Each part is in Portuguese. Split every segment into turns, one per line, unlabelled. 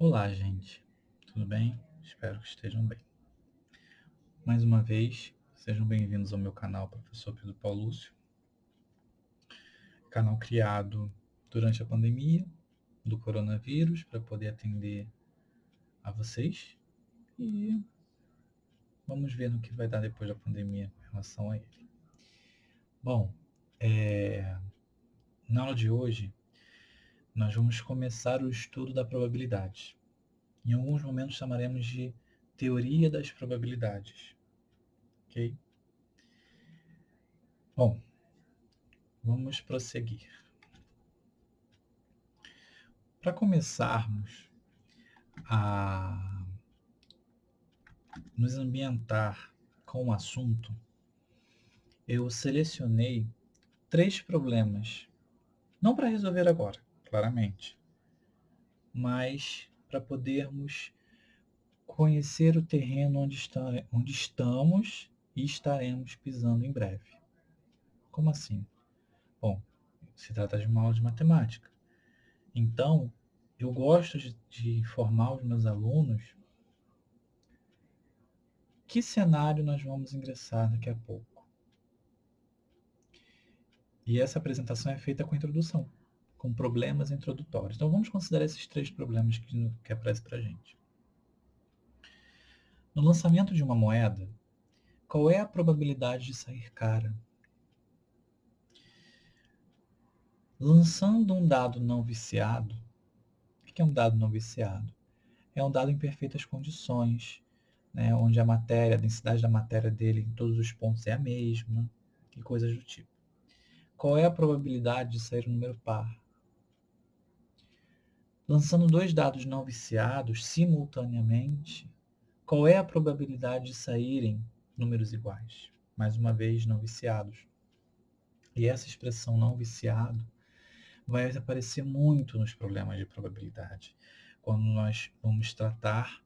Olá, gente. Tudo bem? Espero que estejam bem. Mais uma vez, sejam bem-vindos ao meu canal Professor Pedro Paulúcio, canal criado durante a pandemia do coronavírus para poder atender a vocês e vamos ver no que vai dar depois da pandemia em relação a ele. Bom, na aula de hoje, nós vamos começar o estudo da probabilidade. Em alguns momentos chamaremos de teoria das probabilidades, ok? Bom, vamos prosseguir. Para começarmos a nos ambientar com o assunto, eu selecionei 3 problemas, não para resolver agora, claramente, mas para podermos conhecer o terreno onde estamos e estaremos pisando em breve. Como assim? Bom, se trata de uma aula de matemática. Então, eu gosto de informar os meus alunos que cenário nós vamos ingressar daqui a pouco. E essa apresentação é feita com introdução, com problemas introdutórios. Então vamos considerar esses 3 problemas que aparecem para a gente. No lançamento de uma moeda, qual é a probabilidade de sair cara? Lançando um dado não viciado, o que é um dado não viciado? É um dado em perfeitas condições, né, onde a densidade da matéria dele em todos os pontos é a mesma, e coisas do tipo. Qual é a probabilidade de sair um número par? Lançando 2 dados não viciados simultaneamente, qual é a probabilidade de saírem números iguais? Mais uma vez, não viciados. E essa expressão não viciado vai aparecer muito nos problemas de probabilidade, quando nós vamos tratar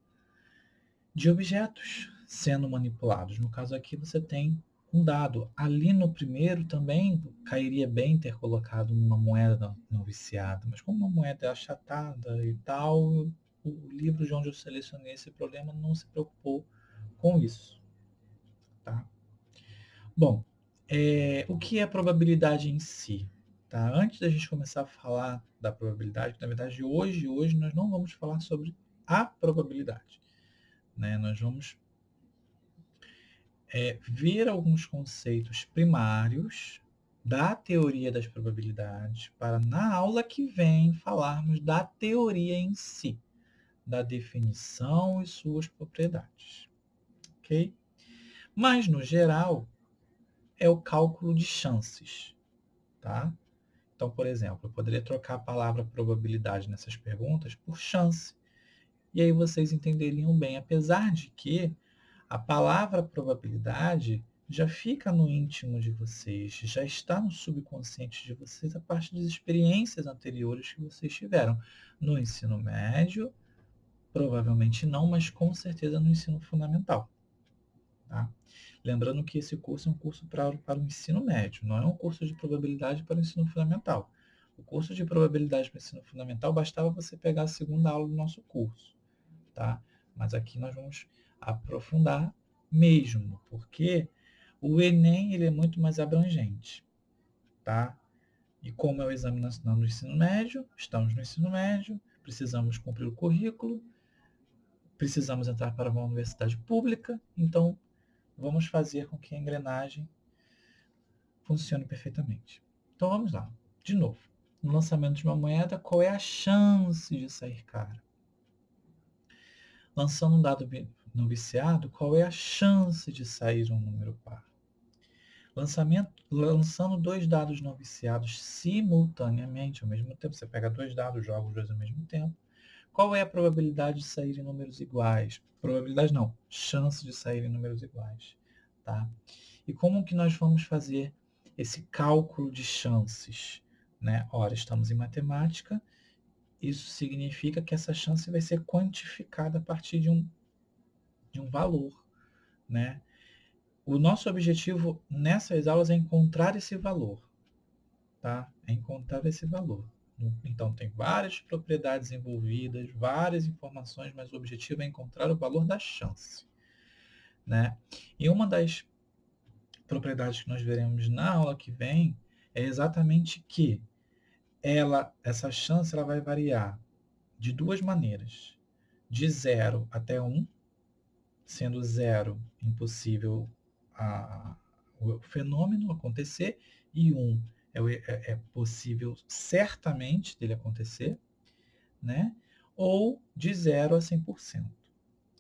de objetos sendo manipulados. No caso aqui, você tem um dado. Ali no primeiro também cairia bem ter colocado uma moeda não viciada, mas como uma moeda é achatada e tal, o livro de onde eu selecionei esse problema não se preocupou com isso. Tá? Bom, o que é a probabilidade em si? Tá? Antes da gente começar a falar da probabilidade, na verdade hoje nós não vamos falar sobre a probabilidade. Né? Nós vamos ver alguns conceitos primários da teoria das probabilidades para, na aula que vem, falarmos da teoria em si, da definição e suas propriedades. Ok? Mas, no geral, é o cálculo de chances. Tá? Então, por exemplo, eu poderia trocar a palavra probabilidade nessas perguntas por chance. E aí vocês entenderiam bem, apesar de que a palavra probabilidade já fica no íntimo de vocês, já está no subconsciente de vocês a partir das experiências anteriores que vocês tiveram. No ensino médio, provavelmente não, mas com certeza no ensino fundamental. Tá? Lembrando que esse curso é um curso para o ensino médio, não é um curso de probabilidade para o ensino fundamental. O curso de probabilidade para o ensino fundamental bastava você pegar a segunda aula do nosso curso. Tá? Mas aqui nós vamos aprofundar mesmo, porque o Enem ele é muito mais abrangente. Tá? E como é o Exame Nacional do Ensino Médio, estamos no ensino médio, precisamos cumprir o currículo, precisamos entrar para uma universidade pública, então vamos fazer com que a engrenagem funcione perfeitamente. Então vamos lá. De novo, no lançamento de uma moeda, qual é a chance de sair cara? Lançando um dado não viciado, qual é a chance de sair um número par? Lançando 2 dados não viciados simultaneamente, ao mesmo tempo, você pega 2 dados, joga os 2 ao mesmo tempo. Qual é a probabilidade de saírem números iguais? Probabilidade não, chance de saírem números iguais. Tá? E como que nós vamos fazer esse cálculo de chances? Né? Ora, estamos em matemática, isso significa que essa chance vai ser quantificada a partir de um valor. Né? O nosso objetivo nessas aulas é encontrar esse valor. Tá? É encontrar esse valor. Então, tem várias propriedades envolvidas, várias informações, mas o objetivo é encontrar o valor da chance, né? E uma das propriedades que nós veremos na aula que vem é exatamente que essa chance ela vai variar de duas maneiras, de 0 até 1, sendo 0 impossível o fenômeno acontecer, e 1 é possível certamente dele acontecer, né? Ou de 0 a 100%,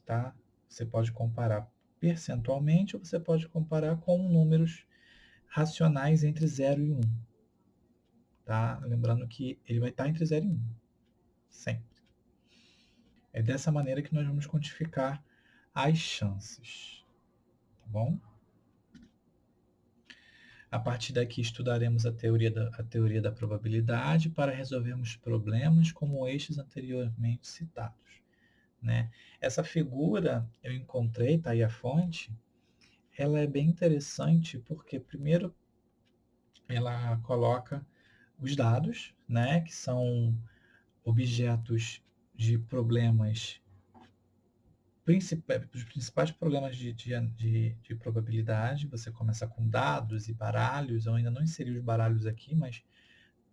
tá? Você pode comparar percentualmente ou você pode comparar com números racionais entre 0 e 1, tá? Lembrando que ele vai estar entre 0 e 1, sempre. É dessa maneira que nós vamos quantificar as chances, tá bom? A partir daqui estudaremos a teoria da probabilidade para resolvermos problemas como estes anteriormente citados, né? Essa figura eu encontrei, tá aí a fonte, ela é bem interessante porque primeiro ela coloca os dados, né, que são objetos de problemas os principais problemas de probabilidade. Você começa com dados e baralhos. Eu ainda não inseri os baralhos aqui, mas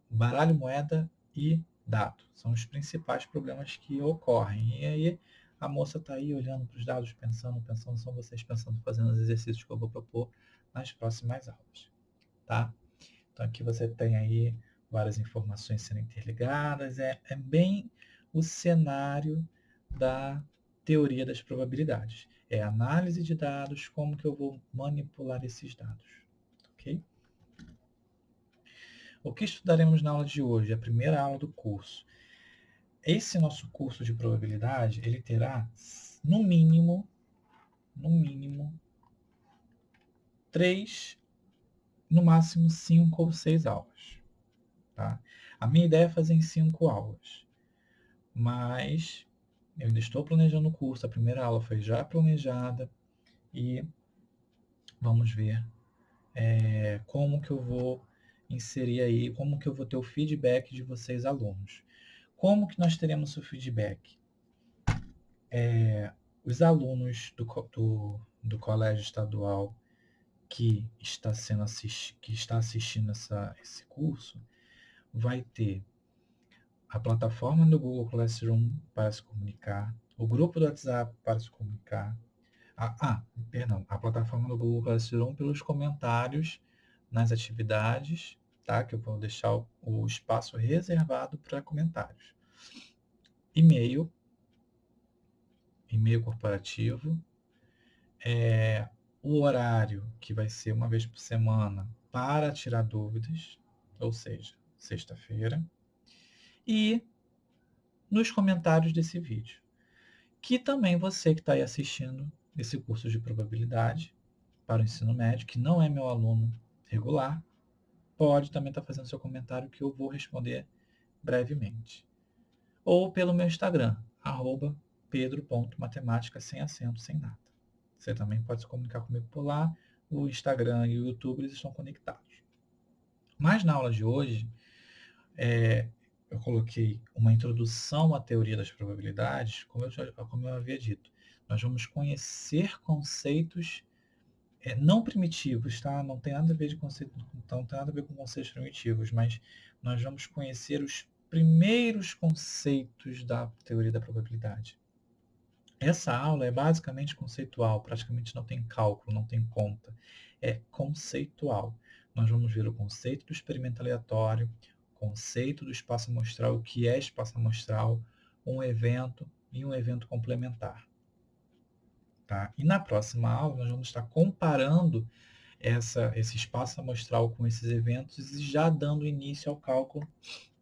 baralho, moeda e dado são os principais problemas que ocorrem. E aí a moça está aí olhando para os dados, pensando, são vocês pensando, fazendo os exercícios que eu vou propor nas próximas aulas, tá? Então aqui você tem aí várias informações sendo interligadas, é bem o cenário da teoria das probabilidades. É análise de dados, como que eu vou manipular esses dados, ok? O que estudaremos na aula de hoje? A primeira aula do curso. Esse nosso curso de probabilidade, ele terá, no mínimo, 3, no máximo 5 ou 6 aulas, tá? A minha ideia é fazer em 5 aulas, mas eu ainda estou planejando o curso, a primeira aula foi já planejada e vamos ver como que eu vou inserir aí, como que eu vou ter o feedback de vocês, alunos. Como que nós teremos o feedback? Os alunos do colégio estadual que está assistindo esse curso vai ter a plataforma do Google Classroom para se comunicar, o grupo do WhatsApp para se comunicar, a plataforma do Google Classroom pelos comentários nas atividades, tá? Que eu vou deixar o espaço reservado para comentários. E-mail corporativo, o horário que vai ser uma vez por semana para tirar dúvidas, ou seja, sexta-feira, e nos comentários desse vídeo, que também você que está aí assistindo esse curso de probabilidade para o ensino médio, que não é meu aluno regular, pode também estar fazendo seu comentário que eu vou responder brevemente. Ou pelo meu Instagram, @pedro.matemática, sem acento, sem nada. Você também pode se comunicar comigo por lá. O Instagram e o YouTube eles estão conectados. Mas na aula de hoje, eu coloquei uma introdução à teoria das probabilidades, como eu havia dito. Nós vamos conhecer conceitos não primitivos, tá? Não tem nada a ver de conceito, não tem nada a ver com conceitos primitivos, mas nós vamos conhecer os primeiros conceitos da teoria da probabilidade. Essa aula é basicamente conceitual, praticamente não tem cálculo, não tem conta. É conceitual. Nós vamos ver o conceito do experimento aleatório, conceito do espaço amostral, o que é espaço amostral, um evento e um evento complementar. Tá? E na próxima aula nós vamos estar comparando esse espaço amostral com esses eventos e já dando início ao cálculo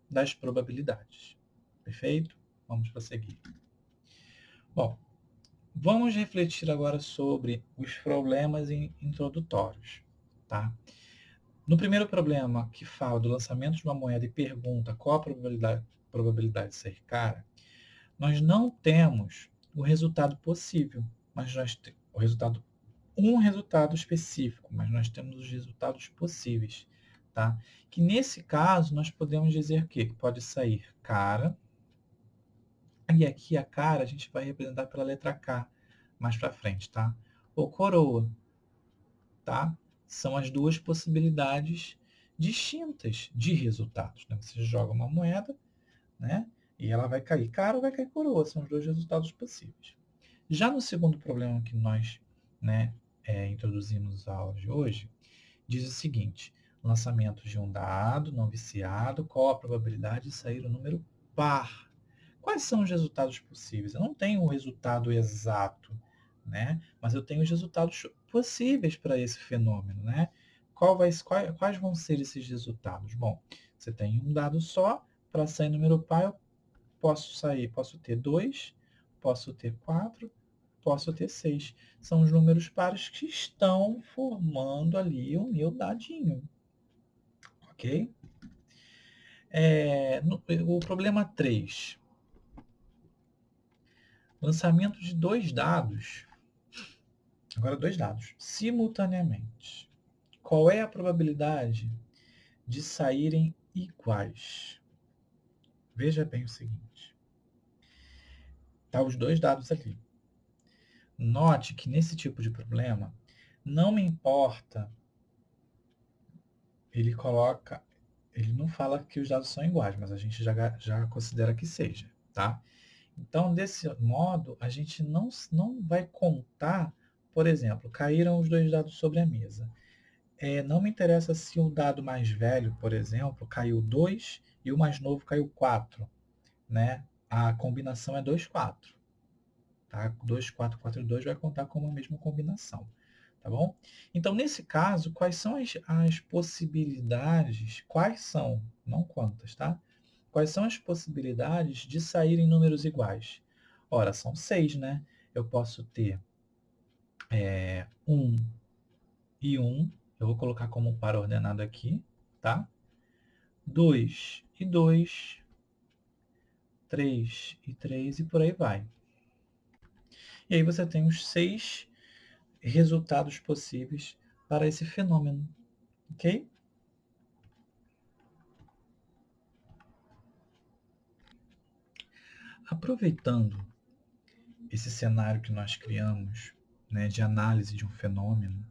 das probabilidades. Perfeito? Vamos prosseguir. Bom, vamos refletir agora sobre os problemas introdutórios. Tá? No primeiro problema, que fala do lançamento de uma moeda e pergunta qual a probabilidade de ser cara, nós não temos o resultado possível, mas um resultado específico, mas nós temos os resultados possíveis. tá? Que nesse caso nós podemos dizer o quê? Que pode sair cara, e aqui a cara a gente vai representar pela letra K mais para frente, tá? Ou coroa, tá? São as duas possibilidades distintas de resultados, né? Você joga uma moeda, né? E ela vai cair cara ou vai cair coroa, são os dois resultados possíveis. Já no segundo problema que nós, né, introduzimos na aula de hoje, diz o seguinte: lançamento de um dado não viciado, qual a probabilidade de sair o número par? Quais são os resultados possíveis? Eu não tenho o resultado exato, né? Mas eu tenho os resultados possíveis para esse fenômeno, né? Quais vão ser esses resultados? Bom, você tem um dado só, para sair número par, eu posso ter 2, posso ter 4, posso ter 6. São os números pares que estão formando ali o meu dadinho, ok? O problema 3. Lançamento de dois dados. Agora, dois dados simultaneamente. Qual é a probabilidade de saírem iguais? Veja bem o seguinte. Tá os dois dados ali. Note que nesse tipo de problema, não me importa, ele não fala que os dados são iguais, mas a gente já considera que seja, tá? Então, desse modo, a gente não vai contar, por exemplo, caíram os dois dados sobre a mesa. Não me interessa se o dado mais velho, por exemplo, caiu 2 e o mais novo caiu 4, né? A combinação é 2, 4. Tá? 2, 4, 4 e 2 vai contar como a mesma combinação. Tá bom? Então, nesse caso, quais são as possibilidades? Quais são? Não quantas, tá? Quais são as possibilidades de saírem números iguais? Ora, são 6, né? Eu posso ter 1 e 1. Eu vou colocar como par ordenado aqui, tá? 2 e 2. 3 e 3 e por aí vai. E aí você tem os 6 resultados possíveis para esse fenômeno, ok? Aproveitando esse cenário que nós criamos, né, de análise de um fenômeno,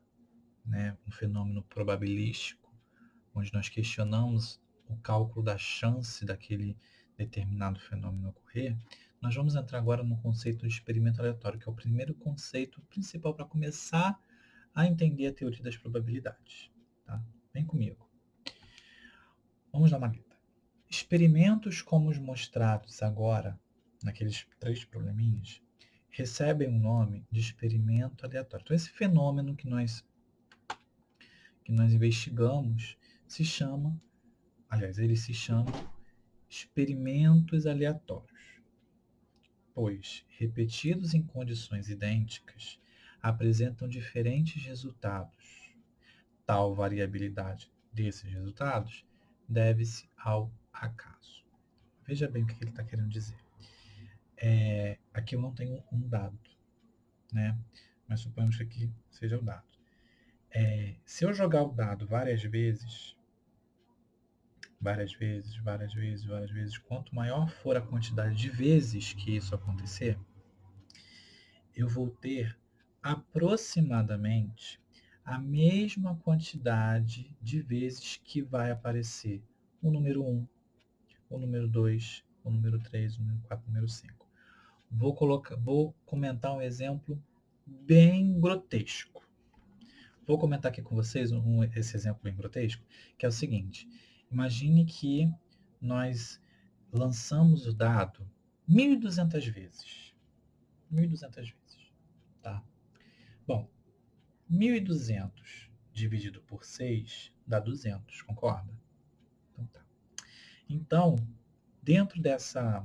né, um fenômeno probabilístico, onde nós questionamos o cálculo da chance daquele determinado fenômeno ocorrer, nós vamos entrar agora no conceito de experimento aleatório, que é o primeiro conceito principal para começar a entender a teoria das probabilidades. Tá? Vem comigo. Vamos dar uma lida. Experimentos como os mostrados agora, naqueles 3 probleminhas, recebem o nome de experimento aleatório. Então, esse fenômeno que nós investigamos ele se chama experimentos aleatórios, pois, repetidos em condições idênticas, apresentam diferentes resultados. Tal variabilidade desses resultados deve-se ao acaso. Veja bem o que ele está querendo dizer. Aqui eu não tenho um dado, né? Mas suponhamos que aqui seja o dado. Se eu jogar o dado várias vezes, quanto maior for a quantidade de vezes que isso acontecer, eu vou ter aproximadamente a mesma quantidade de vezes que vai aparecer o número 1, o número 2, o número 3, o número 4, o número 5. Vou comentar um exemplo bem grotesco. Vou comentar aqui com vocês esse exemplo bem grotesco, que é o seguinte. Imagine que nós lançamos o dado 1.200 vezes. 1.200 vezes. Tá? Bom, 1.200 dividido por 6 dá 200, concorda? Então, tá. Então, dentro dessa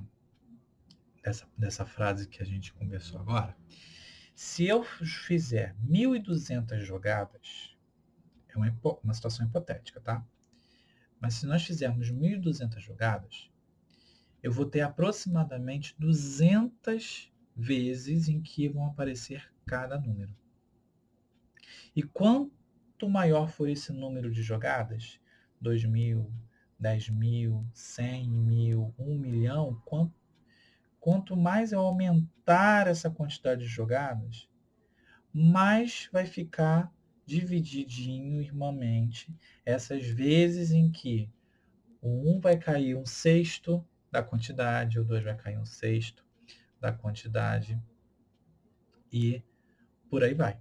frase que a gente conversou agora, se eu fizer 1.200 jogadas, é uma situação hipotética, tá? Mas se nós fizermos 1.200 jogadas, eu vou ter aproximadamente 200 vezes em que vão aparecer cada número. E quanto maior for esse número de jogadas, 2.000, 10.000, 100.000, 1.000.000, quanto mais eu aumentar essa quantidade de jogadas, mais vai ficar divididinho irmãmente essas vezes em que o 1 vai cair 1/6 da quantidade, o 2 vai cair 1/6 da quantidade e por aí vai,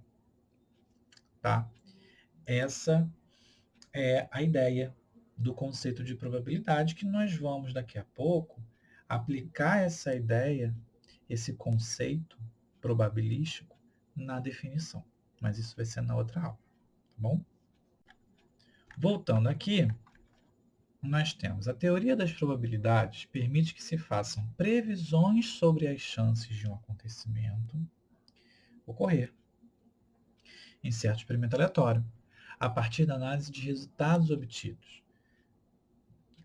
tá? Essa é a ideia do conceito de probabilidade, que nós vamos daqui a pouco aplicar essa ideia, esse conceito probabilístico na definição. Mas isso vai ser na outra aula, tá bom? Voltando aqui, nós temos a teoria das probabilidades permite que se façam previsões sobre as chances de um acontecimento ocorrer em certo experimento aleatório, a partir da análise de resultados obtidos.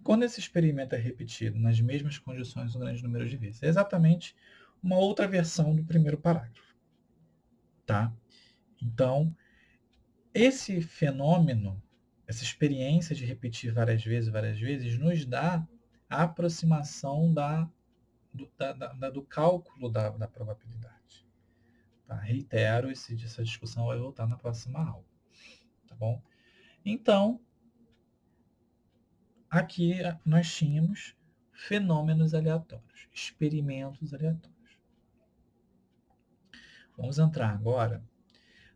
Quando esse experimento é repetido nas mesmas condições um grande número de vezes, é exatamente uma outra versão do primeiro parágrafo, tá? Então, esse fenômeno, essa experiência de repetir várias vezes, nos dá a aproximação do cálculo da probabilidade. Tá? Reitero, essa discussão vai voltar na próxima aula. Tá bom? Então, aqui nós tínhamos fenômenos aleatórios, experimentos aleatórios. Vamos entrar agora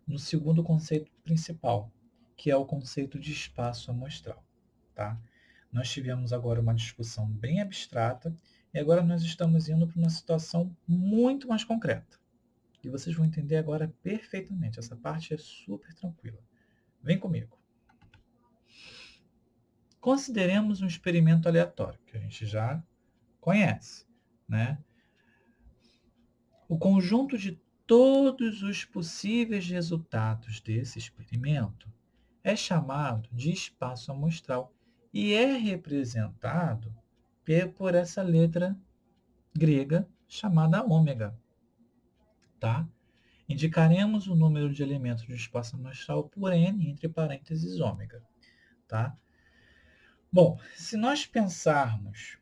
no segundo conceito principal, que é o conceito de espaço amostral. Tá? Nós tivemos agora uma discussão bem abstrata e agora nós estamos indo para uma situação muito mais concreta. E vocês vão entender agora perfeitamente. Essa parte é super tranquila. Vem comigo. Consideremos um experimento aleatório, que a gente já conhece, né? O conjunto de todos os possíveis resultados desse experimento é chamado de espaço amostral e é representado por essa letra grega chamada ômega, tá? Indicaremos o número de elementos do espaço amostral por n entre parênteses ômega, tá? Bom, se nós pensarmos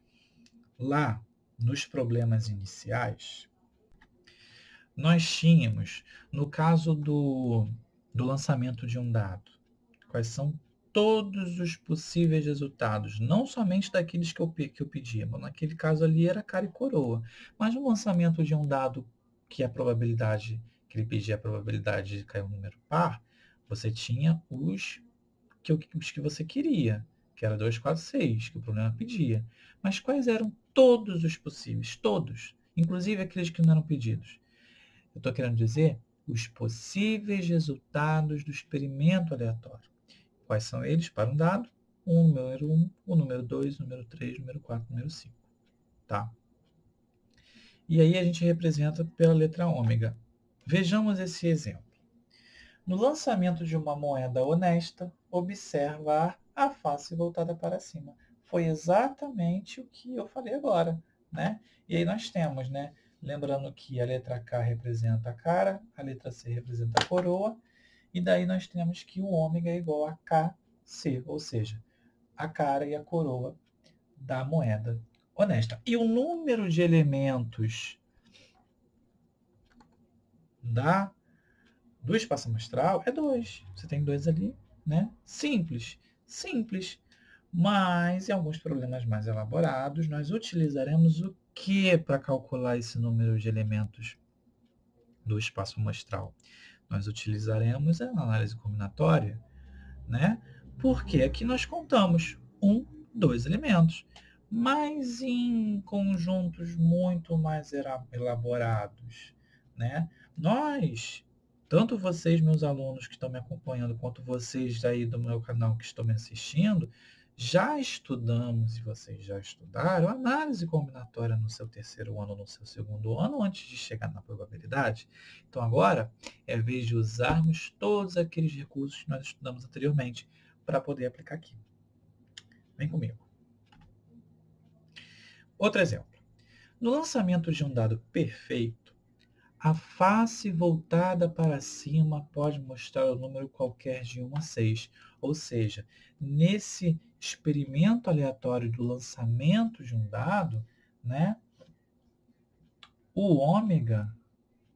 lá nos problemas iniciais, nós tínhamos, no caso do lançamento de um dado, quais são todos os possíveis resultados, não somente daqueles que eu pedia, mas naquele caso ali era cara e coroa, mas no lançamento de um dado que a probabilidade, que ele pedia a probabilidade de cair um número par, você tinha os que você queria, que era 2, 4, 6, que o problema pedia. Mas quais eram todos os possíveis? Todos, inclusive aqueles que não eram pedidos. Eu estou querendo dizer os possíveis resultados do experimento aleatório. Quais são eles para um dado? O número 1, o número 2, o número 3, o número 4, o número 5. Tá? E aí a gente representa pela letra ômega. Vejamos esse exemplo. No lançamento de uma moeda honesta, observa a face voltada para cima. Foi exatamente o que eu falei agora, né? E aí nós temos, né? Lembrando que a letra K representa a cara, a letra C representa a coroa, e daí nós temos que o ômega é igual a KC, ou seja, a cara e a coroa da moeda honesta. E o número de elementos do espaço amostral é 2. Você tem 2 ali, né? Simples, simples. Mas em alguns problemas mais elaborados, nós utilizaremos o que para calcular esse número de elementos do espaço amostral? Nós utilizaremos a análise combinatória, né? Porque aqui nós contamos 1, 2 elementos. Mas em conjuntos muito mais elaborados, né? Nós, tanto vocês, meus alunos que estão me acompanhando, quanto vocês aí do meu canal que estão me assistindo, já estudamos e vocês já estudaram análise combinatória no seu terceiro ano, no seu segundo ano, antes de chegar na probabilidade. Então agora é a vez de usarmos todos aqueles recursos que nós estudamos anteriormente para poder aplicar aqui. Vem comigo. Outro exemplo. No lançamento de um dado perfeito, a face voltada para cima pode mostrar o número qualquer de 1 a 6. Ou seja, nesse experimento aleatório do lançamento de um dado, né, o ômega,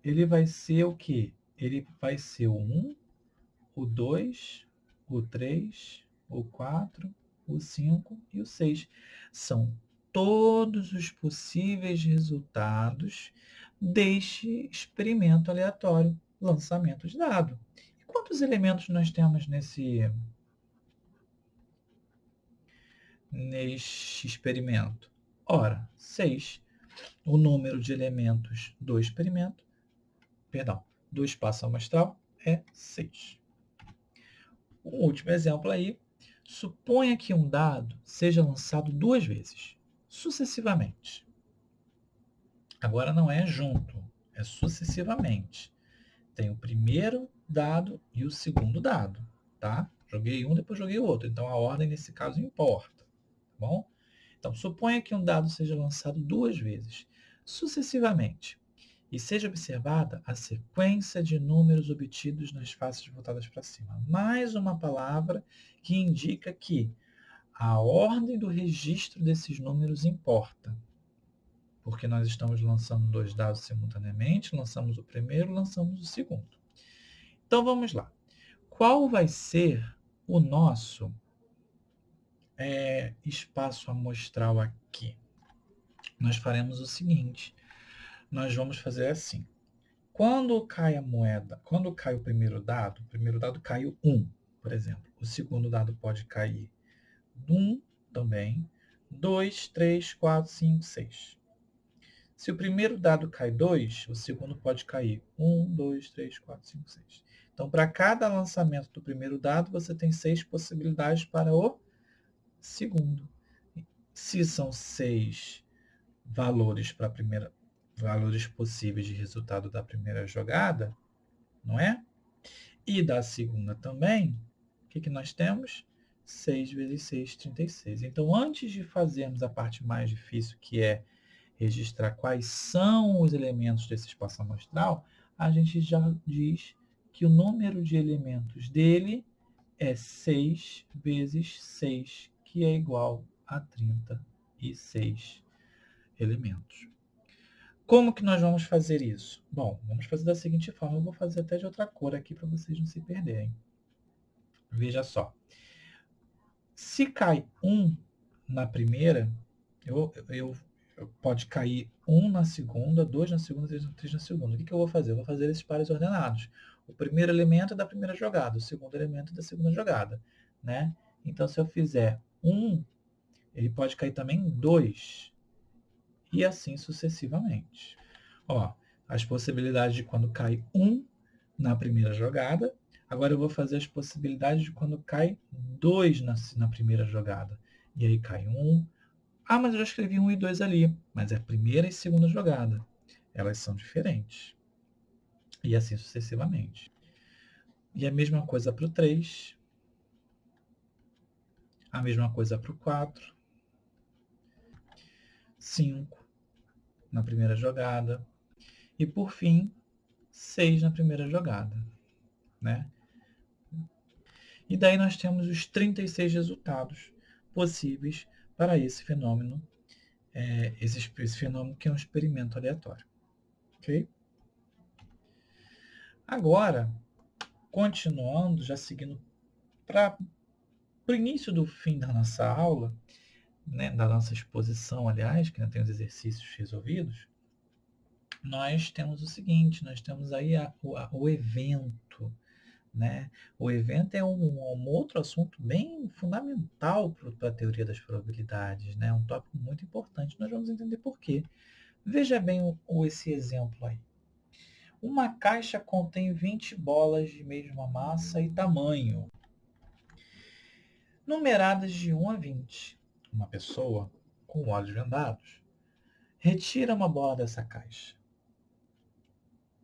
ele vai ser o quê? Ele vai ser o 1, o 2, o 3, o 4, o 5 e o 6. São todos os possíveis resultados deste experimento aleatório, lançamento de dado. E quantos elementos nós temos neste experimento? Ora, 6. O número de elementos do experimento, do espaço amostral é 6. Um último exemplo aí. Suponha que um dado seja lançado 2 vezes, sucessivamente. Agora não é junto, é sucessivamente. Tem o primeiro dado e o segundo dado, tá? Joguei um, depois joguei o outro. Então a ordem nesse caso importa, tá bom? Então suponha que um dado seja lançado 2 vezes, sucessivamente, e seja observada a sequência de números obtidos nas faces voltadas para cima. Mais uma palavra que indica que a ordem do registro desses números importa, porque nós estamos lançando 2 dados simultaneamente, lançamos o primeiro, lançamos o segundo. Então vamos lá. Qual vai ser o nosso espaço amostral aqui? Nós faremos o seguinte, nós vamos fazer assim. Quando cai a moeda, quando cai o primeiro dado caiu 1, por exemplo. O segundo dado pode cair 1 também, 2, 3, 4, 5, 6. Se o primeiro dado cai 2, o segundo pode cair 1, 2, 3, 4, 5, 6. Então, para cada lançamento do primeiro dado, você tem 6 possibilidades para o segundo. Se são 6 valores para a primeira, valores possíveis de resultado da primeira jogada, não é? E da segunda também, o que nós temos? 6 vezes 6, 36. Então, antes de fazermos a parte mais difícil, que é registrar quais são os elementos desse espaço amostral, a gente já diz que o número de elementos dele é 6 vezes 6, que é igual a 36 elementos. Como que nós vamos fazer isso? Bom, vamos fazer da seguinte forma. Eu vou fazer até de outra cor aqui para vocês não se perderem. Veja só. Se cai 1 na primeira, pode cair 1 na segunda, 2 na segunda, 3 na segunda. O que eu vou fazer? Eu vou fazer esses pares ordenados. O primeiro elemento é da primeira jogada, o segundo elemento é da segunda jogada, né? Então, se eu fizer 1, ele pode cair também 2, e assim sucessivamente. Ó, as possibilidades de quando cai 1 na primeira jogada. Agora eu vou fazer as possibilidades de quando cai 2 na primeira jogada. E aí cai 1. Ah, mas eu já escrevi 1 e 2 ali. Mas é a primeira e segunda jogada. Elas são diferentes. E assim sucessivamente. E a mesma coisa para o 3. A mesma coisa para o 4. 5 na primeira jogada. E por fim, 6 na primeira jogada, né? E daí nós temos os 36 resultados possíveis para esse fenômeno, esse fenômeno que é um experimento aleatório. Ok? Agora, continuando, já seguindo para o início do fim da nossa aula, né, da nossa exposição, aliás, que ainda tem os exercícios resolvidos, nós temos o seguinte, nós temos aí o evento, né? O evento é um outro assunto bem fundamental para a teoria das probabilidades, né? Um tópico muito importante. Nós vamos entender por quê. Veja bem esse exemplo aí. Uma caixa contém 20 bolas de mesma massa e tamanho, numeradas de 1 a 20. Uma pessoa, com olhos vendados, retira uma bola dessa caixa.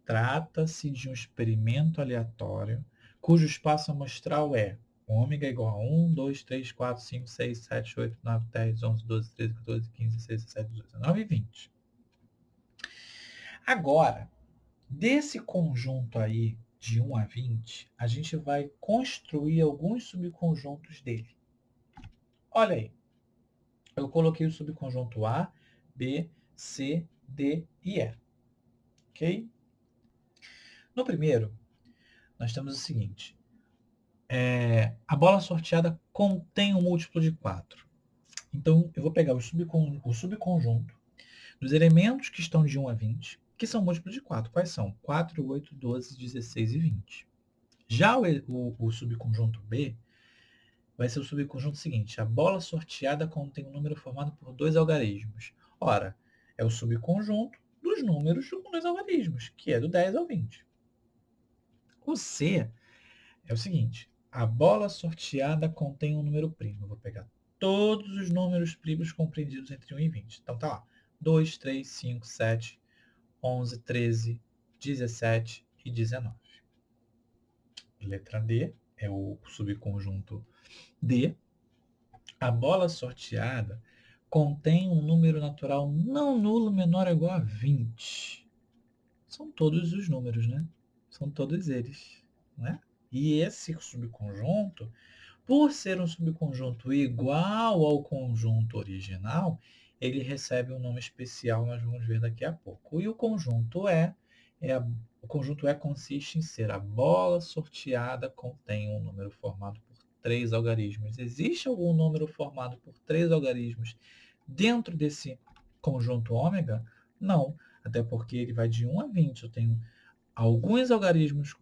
Trata-se de um experimento aleatório cujo espaço amostral é ômega igual a 1, 2, 3, 4, 5, 6, 7, 8, 9, 10, 11, 12, 13, 14, 15, 16, 17, 18, 19 e 20. Agora, desse conjunto aí de 1 a 20, a gente vai construir alguns subconjuntos dele. Olha aí, eu coloquei o subconjunto A, B, C, D e E. Ok? No primeiro, nós temos o seguinte. A bola sorteada contém um múltiplo de 4. Então, eu vou pegar o subconjunto dos elementos que estão de 1 a 20, que são múltiplos de 4. Quais são? 4, 8, 12, 16 e 20. Já o subconjunto B vai ser o subconjunto seguinte. A bola sorteada contém um número formado por 2 algarismos. Ora, é o subconjunto dos números com 2 algarismos, que é do 10 ao 20. O C é o seguinte. A bola sorteada contém um número primo. Eu vou pegar todos os números primos compreendidos entre 1 e 20. Então, tá lá. 2, 3, 5, 7, 11, 13, 17 e 19. Letra D é o subconjunto D. A bola sorteada contém um número natural não nulo menor ou igual a 20. São todos os números, né? São todos eles, né? E esse subconjunto, por ser um subconjunto igual ao conjunto original, ele recebe um nome especial, nós vamos ver daqui a pouco. E o conjunto o conjunto E consiste em ser a bola sorteada contém um número formado por 3 algarismos. Existe algum número formado por 3 algarismos dentro desse conjunto ômega? Não, até porque ele vai de 1 a 20. Eu tenho alguns algarismos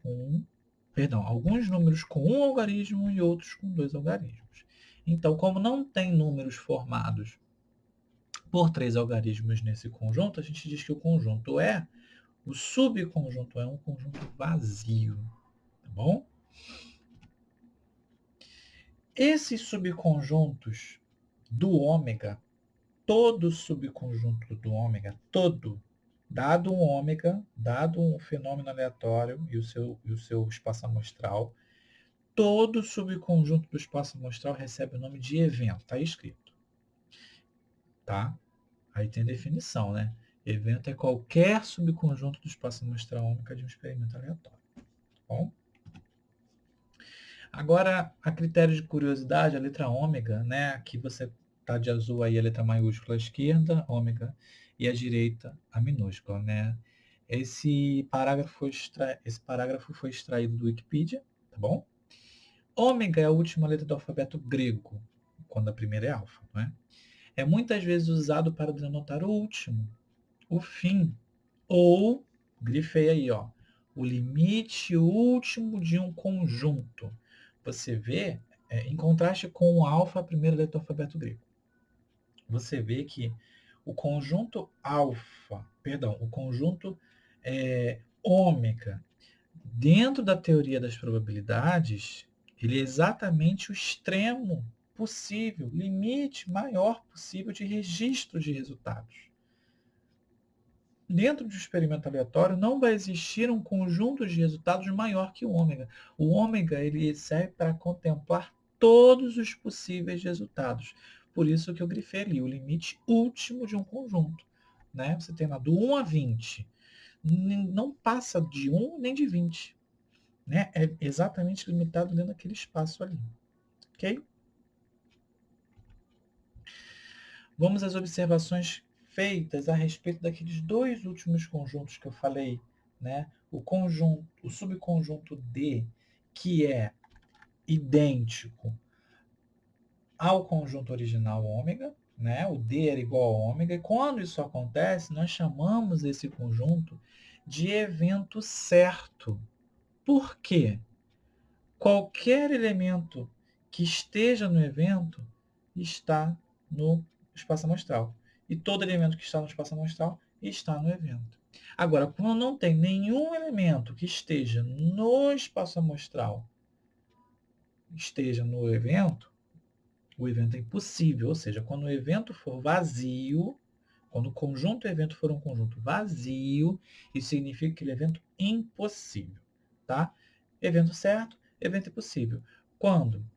alguns números com um algarismo e outros com 2 algarismos. Então, como não tem números formados por 3 algarismos nesse conjunto, a gente diz que o subconjunto é um conjunto vazio, tá bom? Esses subconjuntos do ômega, todo subconjunto do ômega, dado um ômega, dado um fenômeno aleatório e o seu espaço amostral, todo subconjunto do espaço amostral recebe o nome de evento. Está aí escrito. Tá? Aí tem definição, né? Evento é qualquer subconjunto do espaço amostral ômega de um experimento aleatório. Tá bom? Agora, a critério de curiosidade, a letra ômega, né? Aqui você tá de azul aí a letra maiúscula à esquerda, ômega, e à direita a minúscula, né? Esse parágrafo foi extraído do Wikipedia, tá bom? Ômega é a última letra do alfabeto grego, quando a primeira é alfa, não é? É muitas vezes usado para denotar o último, o fim, ou, grifei aí, ó, o limite último de um conjunto. Você vê, em contraste com o alfa, a primeira letra do alfabeto grego. Você vê que o conjunto o conjunto ômega, dentro da teoria das probabilidades, ele é exatamente o extremo possível, limite maior possível de registro de resultados. Dentro de um experimento aleatório, não vai existir um conjunto de resultados maior que o ômega. O ômega ele serve para contemplar todos os possíveis resultados. Por isso que eu grifei ali, o limite último de um conjunto. Né? Você tem lá do 1 a 20. Não passa de 1 nem de 20. Né? É exatamente limitado dentro daquele espaço ali. Ok? Vamos às observações feitas a respeito daqueles dois últimos conjuntos que eu falei, né? O subconjunto D, que é idêntico ao conjunto original ômega, né? O D era igual a ômega, e quando isso acontece, nós chamamos esse conjunto de evento certo. Por quê? Qualquer elemento que esteja no evento está no espaço amostral. E todo elemento que está no espaço amostral está no evento. Agora, quando não tem nenhum elemento que esteja no espaço amostral, esteja no evento, o evento é impossível. Ou seja, quando o evento for vazio, quando o conjunto evento for um conjunto vazio, isso significa que ele é evento impossível. Tá? Evento certo, evento impossível. Quando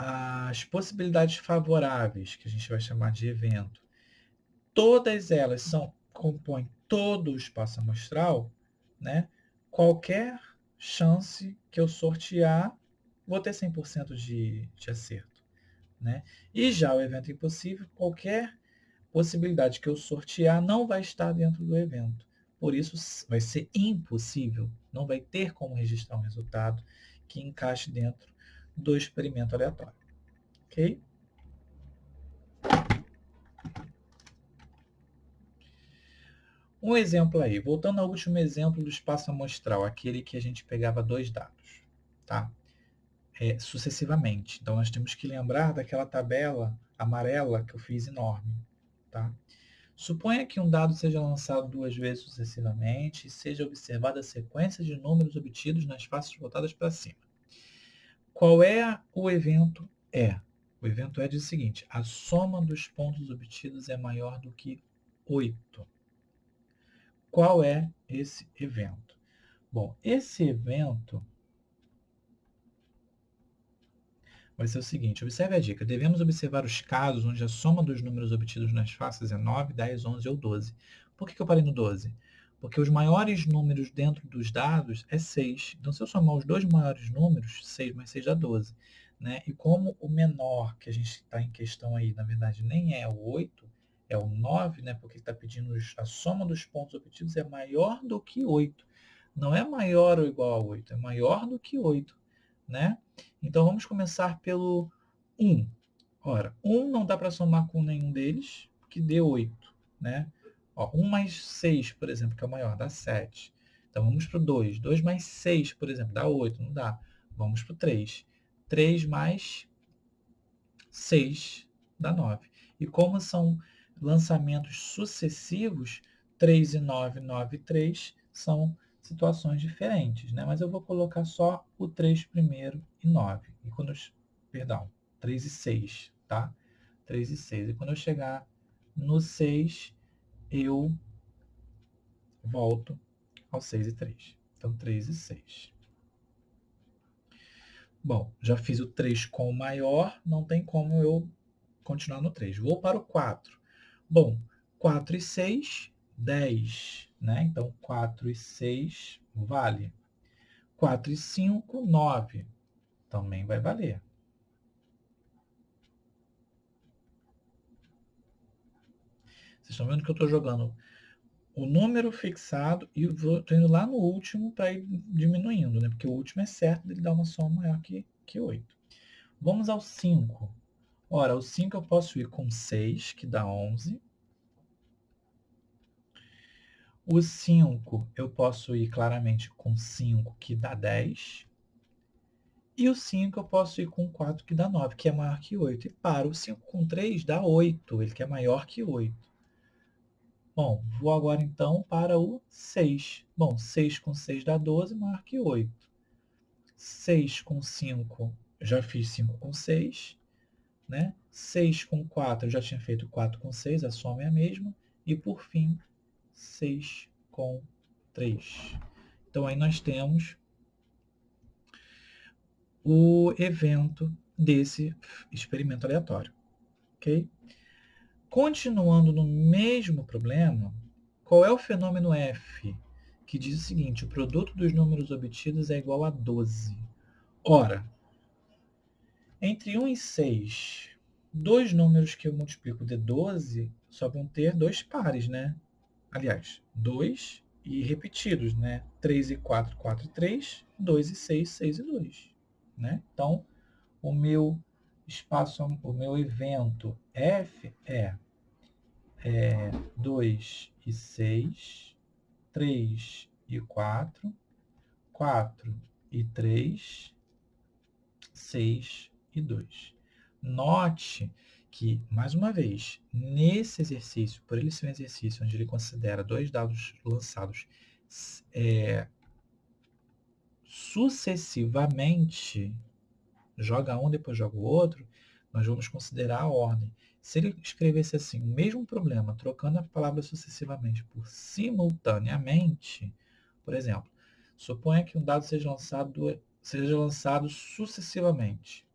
as possibilidades favoráveis, que a gente vai chamar de evento, todas elas compõem todo o espaço amostral, né? Qualquer chance que eu sortear, vou ter 100% de acerto. né? E já o evento impossível, qualquer possibilidade que eu sortear não vai estar dentro do evento. Por isso, vai ser impossível, não vai ter como registrar um resultado que encaixe dentro do experimento aleatório. Ok? Um exemplo aí, voltando ao último exemplo do espaço amostral, aquele que a gente pegava 2 dados, tá? Sucessivamente. Então, nós temos que lembrar daquela tabela amarela que eu fiz enorme, tá? Suponha que um dado seja lançado 2 vezes sucessivamente e seja observada a sequência de números obtidos nas faces voltadas para cima. Qual é o evento E? O evento E diz o seguinte: a soma dos pontos obtidos é maior do que 8. Qual é esse evento? Bom, esse evento vai ser o seguinte, observe a dica. Devemos observar os casos onde a soma dos números obtidos nas faces é 9, 10, 11 ou 12. Por que eu parei no 12? Porque os maiores números dentro dos dados é 6. Então, se eu somar os dois maiores números, 6 mais 6 dá 12. Né? E como o menor que a gente está em questão aí, na verdade, nem é o 8, é o 9, né? Porque está pedindo a soma dos pontos obtidos é maior do que 8. Não é maior ou igual a 8, é maior do que 8. Né? Então, vamos começar pelo 1. Ora, 1 não dá para somar com nenhum deles, que dê 8. Né? Ó, 1 mais 6, por exemplo, que é o maior, dá 7. Então, vamos para o 2. 2 mais 6, por exemplo, dá 8, não dá. Vamos para o 3. 3 mais 6 dá 9. E como são lançamentos sucessivos, 3 e 9, 9 e 3 são situações diferentes, né? Mas eu vou colocar só o 3 primeiro e 9. E quando eu, perdão, 3 e 6, tá? 3 e 6. E quando eu chegar no 6, eu volto ao 6 e 3. Então, 3 e 6. Bom, já fiz o 3 com o maior, não tem como eu continuar no 3. Vou para o 4. Bom, 4 e 6, 10. Né? Então, 4 e 6 vale. 4 e 5, 9. Também vai valer. Vocês estão vendo que eu estou jogando o número fixado e estou indo lá no último para ir diminuindo, né? Porque o último é certo de dar uma soma maior que 8. Vamos ao 5. Ora, o 5 eu posso ir com 6, que dá 11. O 5 eu posso ir claramente com 5, que dá 10. E o 5 eu posso ir com 4, que dá 9, que é maior que 8. E para o 5 com 3 dá 8, ele que é maior que 8. Bom, vou agora então para o 6. Bom, 6 com 6 dá 12, maior que 8. 6 com 5, já fiz 5 com 6. Né? 6 com 4, eu já tinha feito 4 com 6, a soma é a mesma. E por fim, 6 com 3. Então aí nós temos o evento desse experimento aleatório. Ok? Continuando no mesmo problema, qual é o fenômeno F? Que diz o seguinte, o produto dos números obtidos é igual a 12. Ora, entre 1 e 6, dois números que eu multiplico de 12 só vão ter dois pares, né? Aliás, 2 e repetidos, né? 3 e 4, 4 e 3, 2 e 6, 6 e 2. Né? Então, o meu espaço, o meu evento F é 2 e 6, 3 e 4, 4 e 3, 6 e 2. Note que, mais uma vez, nesse exercício, por ele ser um exercício onde ele considera dois dados lançados sucessivamente, joga um, depois joga o outro, nós vamos considerar a ordem. Se ele escrevesse assim, o mesmo problema, trocando a palavra sucessivamente por simultaneamente, por exemplo, suponha que um dado seja lançado sucessivamente.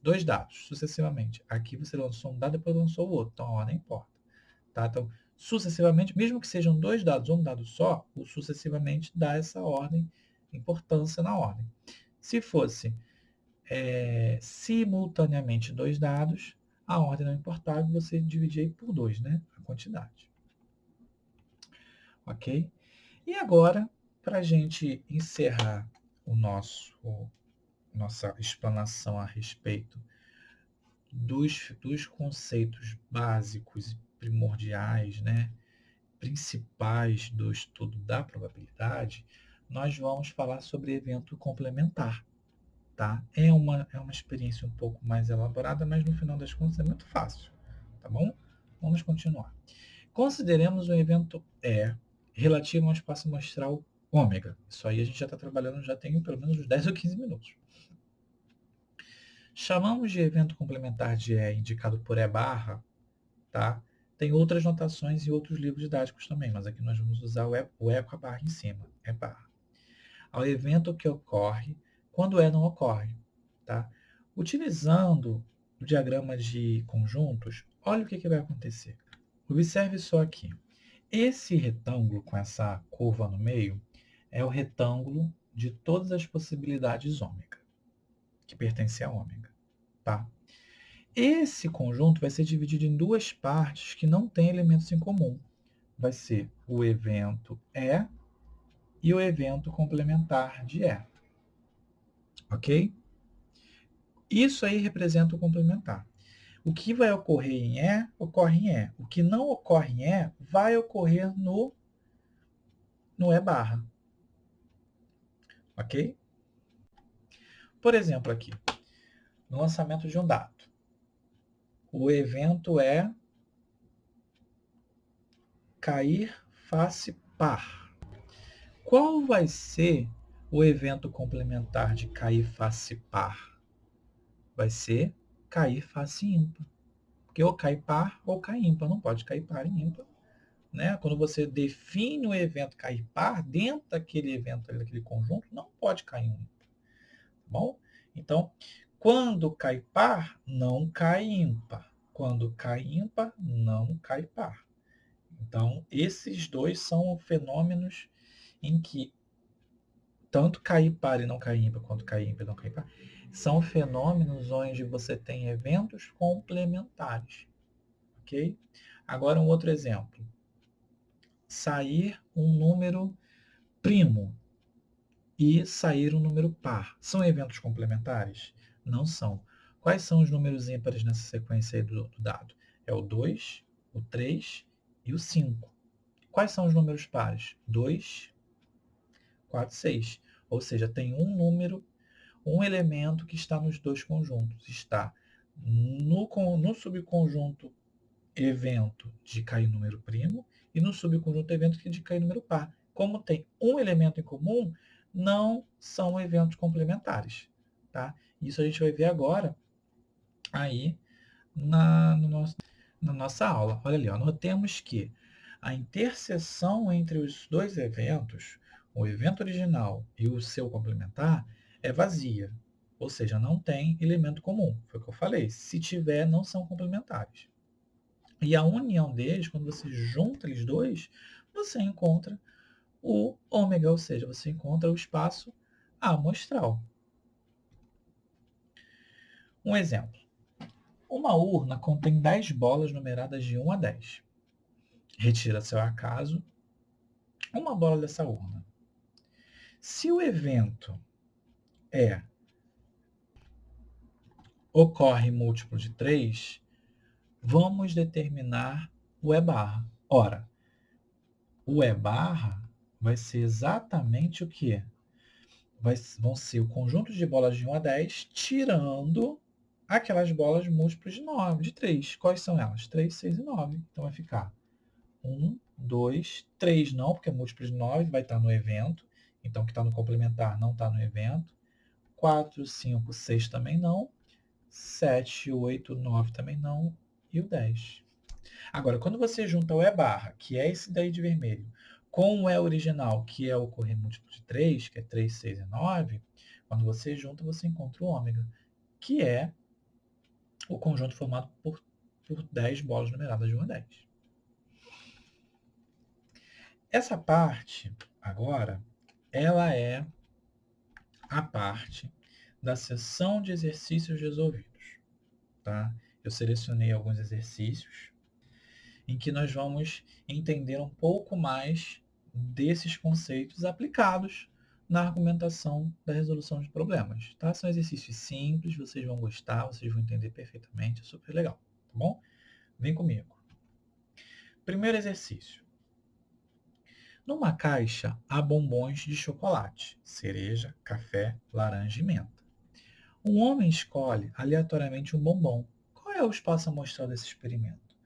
Dois dados, sucessivamente. Aqui você lançou um dado, depois lançou o outro. Então, a ordem importa. Tá? Então, sucessivamente, mesmo que sejam dois dados ou um dado só, o sucessivamente dá essa ordem, importância na ordem. Se fosse simultaneamente dois dados, A ordem não importava, você dividir aí por 2, né? A quantidade. Ok? E agora, para a gente encerrar nossa explanação a respeito dos conceitos básicos e primordiais, né, principais do estudo da probabilidade, nós vamos falar sobre evento complementar. Tá? É uma experiência um pouco mais elaborada, mas no final das contas é muito fácil. Tá bom? Vamos continuar. Consideremos um evento E relativo a um espaço amostral ômega. Isso aí a gente já está trabalhando, já tem pelo menos uns 10 ou 15 minutos. Chamamos de evento complementar de E indicado por E barra, tá? Tem outras notações e outros livros didáticos também, mas aqui nós vamos usar o E com a barra em cima, E barra. Ao evento que ocorre quando E não ocorre, tá? Utilizando o diagrama de conjuntos, olha o que vai acontecer. Observe só aqui. Esse retângulo com essa curva no meio é o retângulo de todas as possibilidades ômega, que pertence a ômega, tá? Esse conjunto vai ser dividido em duas partes que não têm elementos em comum. Vai ser o evento E e o evento complementar de E. Ok? Isso aí representa o complementar. O que vai ocorrer em E, ocorre em E. O que não ocorre em E, vai ocorrer no E barra. Ok? Por exemplo, aqui, no lançamento de um dado. O evento é cair face par. Qual vai ser o evento complementar de cair face par? Vai ser cair face ímpar. Porque ou cai par ou cai ímpar. Não pode cair par e ímpar. Né? Quando você define o evento cair par, dentro daquele evento, daquele conjunto, não pode cair um ímpar. Tá bom? Então, quando cai par, não cai ímpar. Quando cai ímpar, não cai par. Então, esses dois são fenômenos em que tanto cair par e não cair ímpar, quanto cair ímpar e não cair par, são fenômenos onde você tem eventos complementares. Ok? Agora, um outro exemplo. Sair um número primo e sair um número par. São eventos complementares? Não são. Quais são os números ímpares nessa sequência aí do dado? É o 2, o 3 e o 5. Quais são os números pares? 2, 4, 6. Ou seja, tem um número, um elemento que está nos dois conjuntos. Está no subconjunto evento de cair número primo e no subconjunto evento de cair número par. Como tem um elemento em comum, não são eventos complementares. Tá? Isso a gente vai ver agora aí na nossa aula. Olha ali, ó, notemos que a interseção entre os dois eventos, o evento original e o seu complementar, é vazia. Ou seja, não tem elemento comum. Foi o que eu falei. Se tiver, não são complementares. E a união deles, quando você junta eles dois, você encontra o ômega, ou seja, você encontra o espaço amostral. Um exemplo. Uma urna contém 10 bolas numeradas de 1 a 10. Retira-se ao acaso uma bola dessa urna. Se o evento ocorre múltiplo de 3, vamos determinar o E barra. Ora, o E barra vai ser exatamente o que? Vão ser o conjunto de bolas de 1 a 10, tirando aquelas bolas múltiplas de 9, de 3. Quais são elas? 3, 6 e 9. Então vai ficar 1, 2, 3 não, porque é múltiplo de 9, vai estar no evento. Então o que está no complementar não está no evento. 4, 5, 6 também não. 7, 8, 9 também não. E o 10. Agora, quando você junta o E barra, que é esse daí de vermelho, com o E original, que é o correr múltiplo de 3, que é 3, 6 e 9, quando você junta, você encontra o ômega, que é o conjunto formado por 10 bolas numeradas de 1 a 10. Essa parte, agora, ela é a parte da seção de exercícios resolvidos. Tá? eu selecionei alguns exercícios em que nós vamos entender um pouco mais desses conceitos aplicados na argumentação da resolução de problemas. Tá? São exercícios simples, vocês vão gostar, vocês vão entender perfeitamente, é super legal, tá bom? Vem comigo. Primeiro exercício. Numa caixa há bombons de chocolate, cereja, café, laranja e menta. Um homem escolhe aleatoriamente um bombom. Qual é o espaço amostral desse experimento?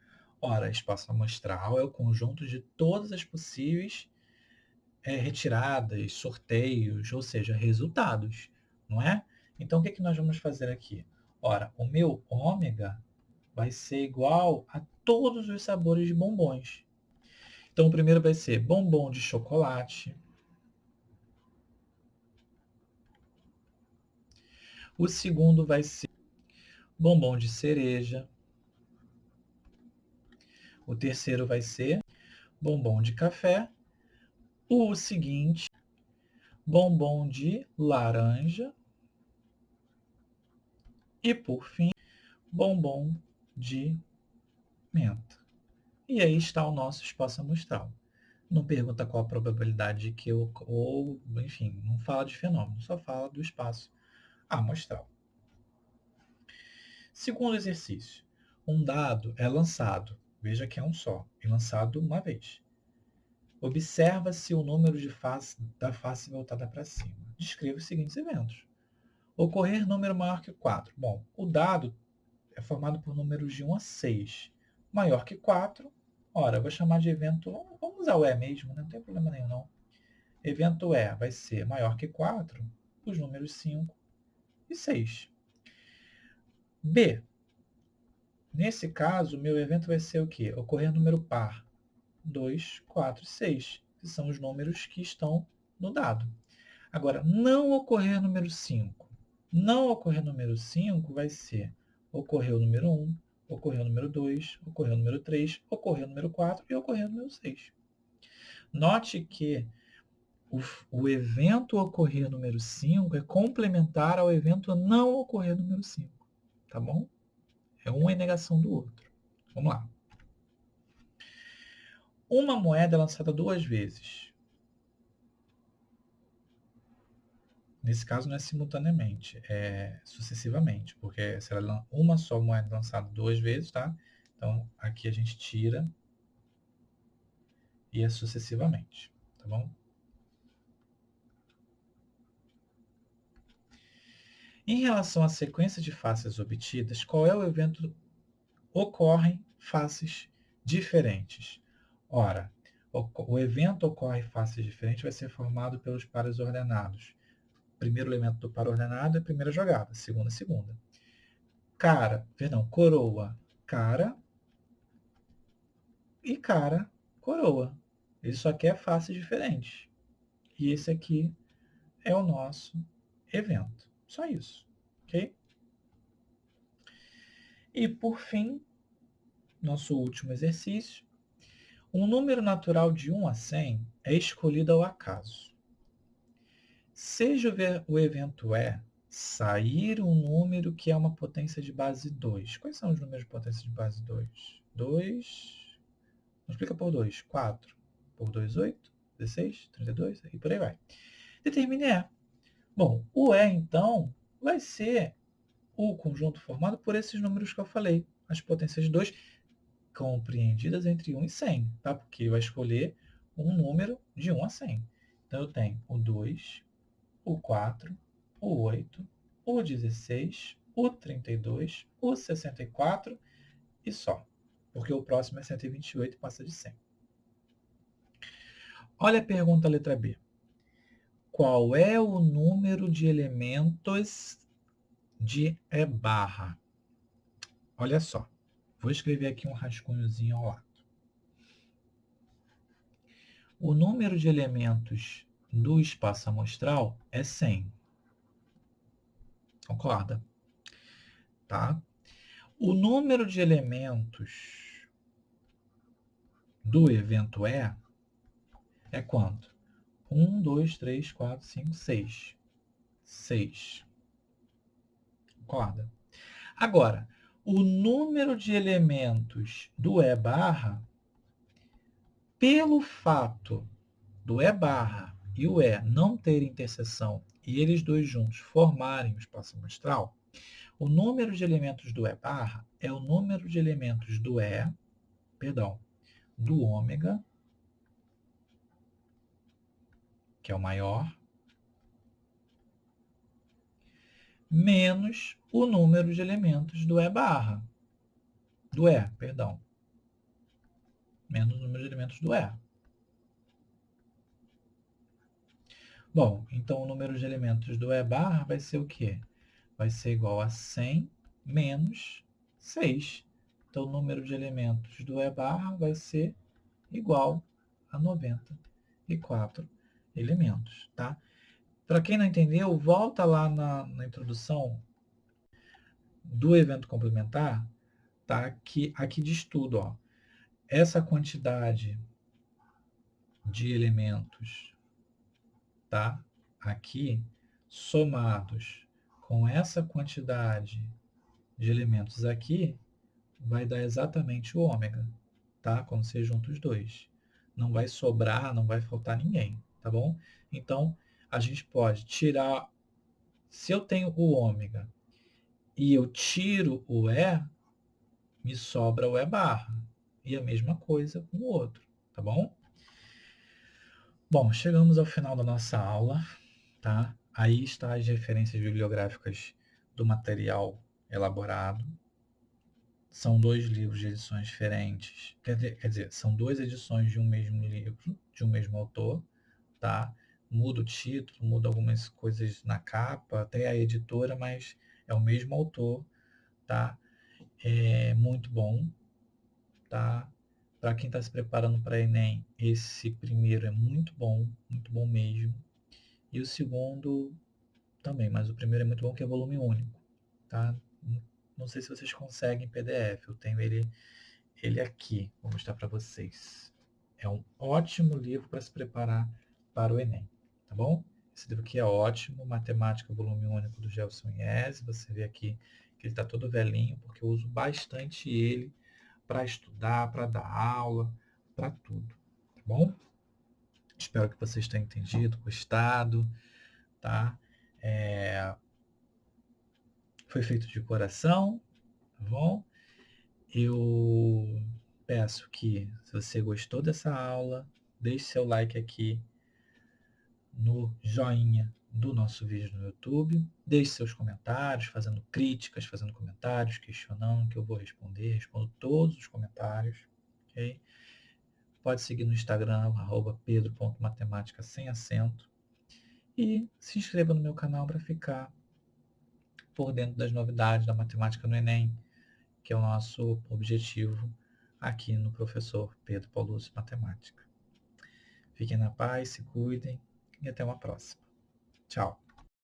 Ora, espaço amostral é o conjunto de todas as possíveis retiradas, sorteios, ou seja, resultados, não é? Então, o que nós vamos fazer aqui? Ora, o meu ômega vai ser igual a todos os sabores de bombons. Então, o primeiro vai ser bombom de chocolate. O segundo vai ser bombom de cereja. O terceiro vai ser bombom de café. O seguinte, bombom de laranja. E, por fim, bombom de menta. E aí está o nosso espaço amostral. Não pergunta qual a probabilidade de que ou enfim, não fala de fenômeno, só fala do espaço amostral. Segundo exercício. Um dado é lançado, veja que é um só, e lançado uma vez. Observa-se o número da face voltada para cima. Descreva os seguintes eventos. Ocorrer número maior que 4. Bom, o dado é formado por números de 1 a 6. Maior que 4, ora, eu vou chamar de evento, vamos usar o E mesmo, né? Não tem problema nenhum não. Evento E vai ser maior que 4, os números 5 e 6. B. Nesse caso, o meu evento vai ser o quê? Ocorrer número par. 2, 4 e 6, que são os números que estão no dado. Agora, não ocorrer número 5. Não ocorrer número 5 vai ser ocorrer o número 1, ocorrer o número 2, ocorrer o número 3, ocorrer o número 4 e ocorrer o número 6. Note que o evento ocorrer número 5 é complementar ao evento não ocorrer número 5. Tá bom? É uma em negação do outro. Vamos lá. Uma moeda é lançada 2 vezes. Nesse caso não é simultaneamente, é sucessivamente, porque será uma só moeda lançada 2 vezes, tá? Então, aqui a gente tira e é sucessivamente, tá bom? Em relação à sequência de faces obtidas, qual é o evento? Ocorrem faces diferentes. Ora, o evento ocorre faces diferentes vai ser formado pelos pares ordenados. Primeiro elemento do par ordenado é a primeira jogada, segunda, coroa, cara e cara, coroa. Isso aqui é faces diferentes. E esse aqui é o nosso evento. Só isso, ok? E por fim, nosso último exercício. Um número natural de 1 a 100 é escolhido ao acaso. Seja o evento sair um número que é uma potência de base 2. Quais são os números de potência de base 2? 2, multiplica por 2, 4. Por 2, 8, 16, 32, e por aí vai. Determine E. Bom, o E, então, vai ser o conjunto formado por esses números que eu falei. As potências 2 compreendidas entre 1 e 100, tá? Porque vai escolher um número de 1 a 100. Então, eu tenho o 2, o 4, o 8, o 16, o 32, o 64 e só. Porque o próximo é 128 e passa de 100. Olha a pergunta letra B. Qual é o número de elementos de E barra? Olha só. Vou escrever aqui um rascunhozinho ao lado. O número de elementos do espaço amostral é 100. Concorda? Tá? O número de elementos do evento é quanto? 1, 2, 3, 4, 5, 6. 6. Concorda? Agora, o número de elementos do E barra, pelo fato do E barra e o E não terem interseção e eles dois juntos formarem o espaço amostral, o número de elementos do E barra é o número de elementos do do ômega, que é o maior, menos o número de elementos do E barra. Menos o número de elementos do E. Bom, então o número de elementos do E barra vai ser o quê? Vai ser igual a 100 menos 6. Então o número de elementos do E barra vai ser igual a 94 elementos, tá? Para quem não entendeu, volta lá na introdução do evento complementar, tá? Que aqui diz tudo, ó. Essa quantidade de elementos, tá? Aqui, somados com essa quantidade de elementos aqui, vai dar exatamente o ômega, tá? Quando você junta os dois. Não vai sobrar, não vai faltar ninguém, tá bom? Então, a gente pode tirar... Se eu tenho o ômega e eu tiro o E, me sobra o E barra. E a mesma coisa com o outro, tá bom? Bom, chegamos ao final da nossa aula, tá? Aí está as referências bibliográficas do material elaborado. São 2 livros de edições diferentes. Quer dizer, são 2 edições de um mesmo livro, de um mesmo autor, tá? Muda o título, muda algumas coisas na capa, até a editora, mas é o mesmo autor, tá? É muito bom, tá? Para quem está se preparando para Enem, esse primeiro é muito bom mesmo. E o segundo também, mas o primeiro é muito bom, que é volume único, tá? Não sei se vocês conseguem em PDF, eu tenho ele aqui, vou mostrar para vocês. É um ótimo livro para se preparar para o Enem, tá bom? Esse livro aqui é ótimo, Matemática, volume único do Gelson Iese. Você vê aqui que ele está todo velhinho, porque eu uso bastante ele para estudar, para dar aula, para tudo, tá bom? Espero que vocês tenham entendido, gostado, tá? Foi feito de coração, tá bom? Eu peço que, se você gostou dessa aula, deixe seu like aqui no joinha do nosso vídeo no YouTube, deixe seus comentários, fazendo críticas, fazendo comentários, questionando, que eu vou responder, respondo todos os comentários, ok? Pode seguir no Instagram, @pedro.matemática sem acento, e se inscreva no meu canal para ficar por dentro das novidades da matemática no Enem, que é o nosso objetivo aqui no Professor Pedro Paulucci Matemática. Fiquem na paz, se cuidem e até uma próxima. Tchau.